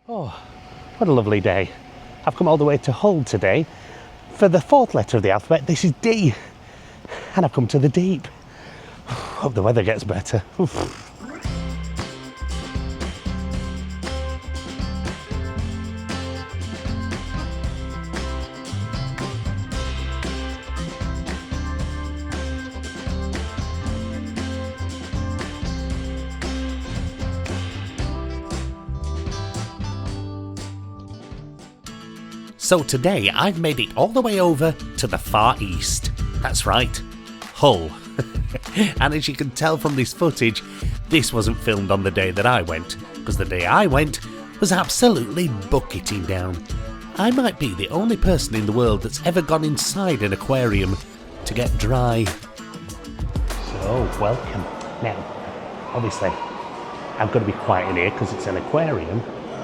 Oh, what a lovely day. I've come all the way to Hull today for the fourth letter of the alphabet. This is D. And I've come to the deep. Hope the weather gets better. So today I've made it all the way over to the far east. That's right, Hull. And as you can tell from this footage, this wasn't filmed on the day that I went, because the day I went was absolutely bucketing down. I might be the only person in the world that's ever gone inside an aquarium to get dry. So, welcome. Now, obviously, I've got to be quiet in here because it's an aquarium,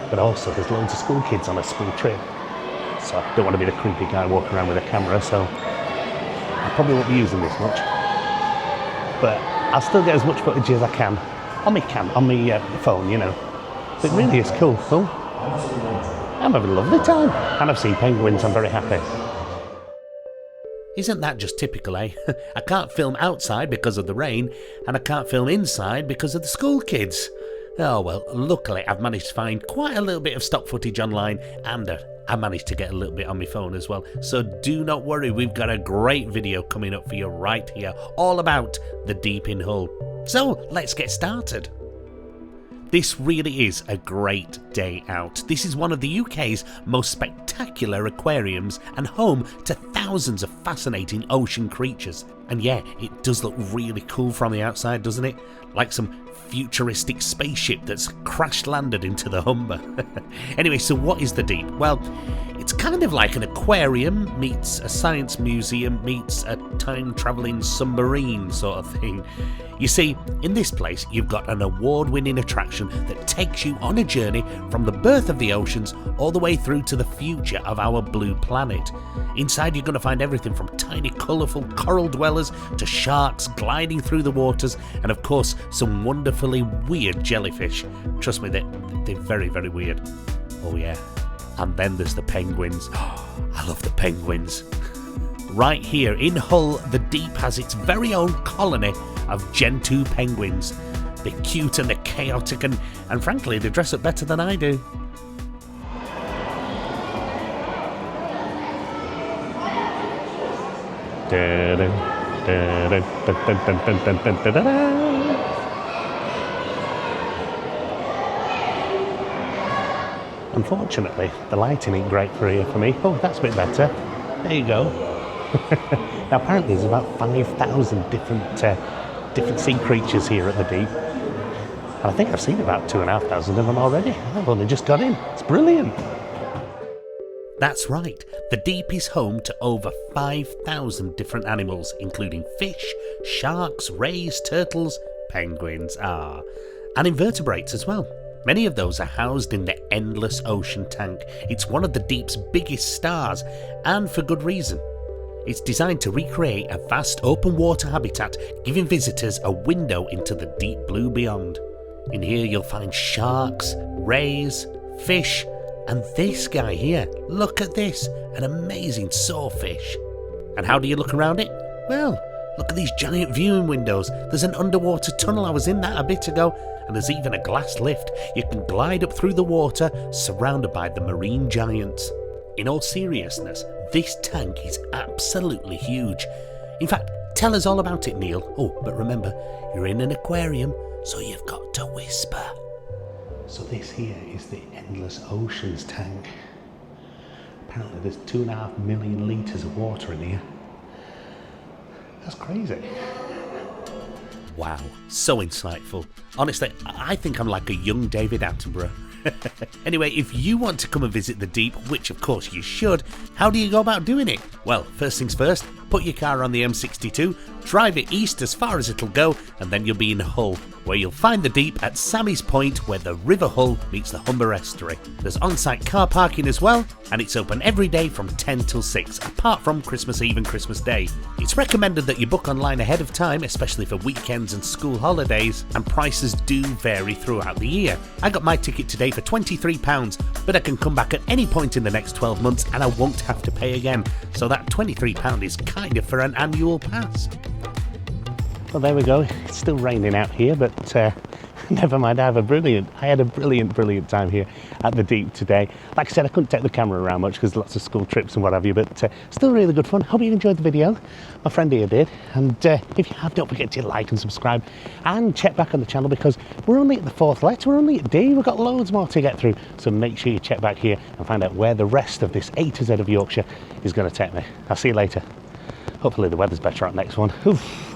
but also there's loads of school kids on a school trip. So I don't want to be the creepy guy walking around with a camera, so I probably won't be using this much. But I'll still get as much footage as I can on my phone, you know. But it really is cool. Oh, I'm having a lovely time. And I've seen penguins, I'm very happy. Isn't that just typical, eh? I can't film outside because of the rain, and I can't film inside because of the school kids. Oh well, luckily I've managed to find quite a little bit of stock footage online, and I managed to get a little bit on my phone as well. So do not worry, we've got a great video coming up for you right here, all about the deep in Hull. So let's get started. This really is a great day out. This is one of the UK's most spectacular aquariums and home to thousands of fascinating ocean creatures. And yeah, it does look really cool from the outside, doesn't it? Like some futuristic spaceship that's crash landed into the Humber. Anyway, so what is the deep? Well, it's kind of like an aquarium meets a science museum meets a time-travelling submarine sort of thing. You see, in this place you've got an award-winning attraction that takes you on a journey from the birth of the oceans all the way through to the future of our blue planet. Inside you're going to find everything from tiny colourful coral dwellers to sharks gliding through the waters, and of course some wonderfully weird jellyfish. Trust me, they're very, very weird. Oh yeah. And then there's the penguins. Oh, I love the penguins. Right here in Hull, the deep has its very own colony of Gentoo penguins. They're cute and they're chaotic and frankly they dress up better than I do. Unfortunately, the lighting ain't great for here for me. Oh, that's a bit better. There you go. Now apparently there's about 5,000 different sea creatures here at the deep. And I think I've seen about 2,500 of them already. I've only just got in. It's brilliant. That's right, the deep is home to over 5,000 different animals, including fish, sharks, rays, turtles, penguins, and invertebrates as well. Many of those are housed in the endless ocean tank. It's one of the deep's biggest stars, and for good reason. It's designed to recreate a vast open water habitat, giving visitors a window into the deep blue beyond. In here you'll find sharks, rays, fish, and this guy here. Look at this, an amazing sawfish. And how do you look around it? Well, look at these giant viewing windows. There's an underwater tunnel, I was in that a bit ago, and there's even a glass lift. You can glide up through the water, surrounded by the marine giants. In all seriousness, this tank is absolutely huge. In fact, tell us all about it, Neil. Oh, but remember, you're in an aquarium, so you've got to whisper. So this here is the Endless Oceans tank. Apparently there's 2.5 million litres of water in here. That's crazy. Wow, so insightful. Honestly, I think I'm like a young David Attenborough. Anyway, if you want to come and visit the deep, which of course you should, how do you go about doing it? Well, first things first, put your car on the M62, drive it east as far as it'll go, and then you'll be in Hull, where you'll find the deep at Sammy's Point, where the River Hull meets the Humber Estuary. There's on-site car parking as well, and it's open every day from 10 till 6, apart from Christmas Eve and Christmas Day. It's recommended that you book online ahead of time, especially for weekends and school holidays, and prices do vary throughout the year. I got my ticket today for £23, but I can come back at any point in the next 12 months and I won't have to pay again. So that £23 is kind of for an annual pass. Well, there we go. It's still raining out here, but never mind. I had a brilliant time here at the Deep today. Like I said, I couldn't take the camera around much because lots of school trips and what have you, but still really good fun. Hope you enjoyed the video. My friend here did. And if you have, don't forget to like and subscribe and check back on the channel because we're only at the 4th letter. We're only at D. We've got loads more to get through. So make sure you check back here and find out where the rest of this A to Z of Yorkshire is going to take me. I'll see you later. Hopefully the weather's better on next one. Oof.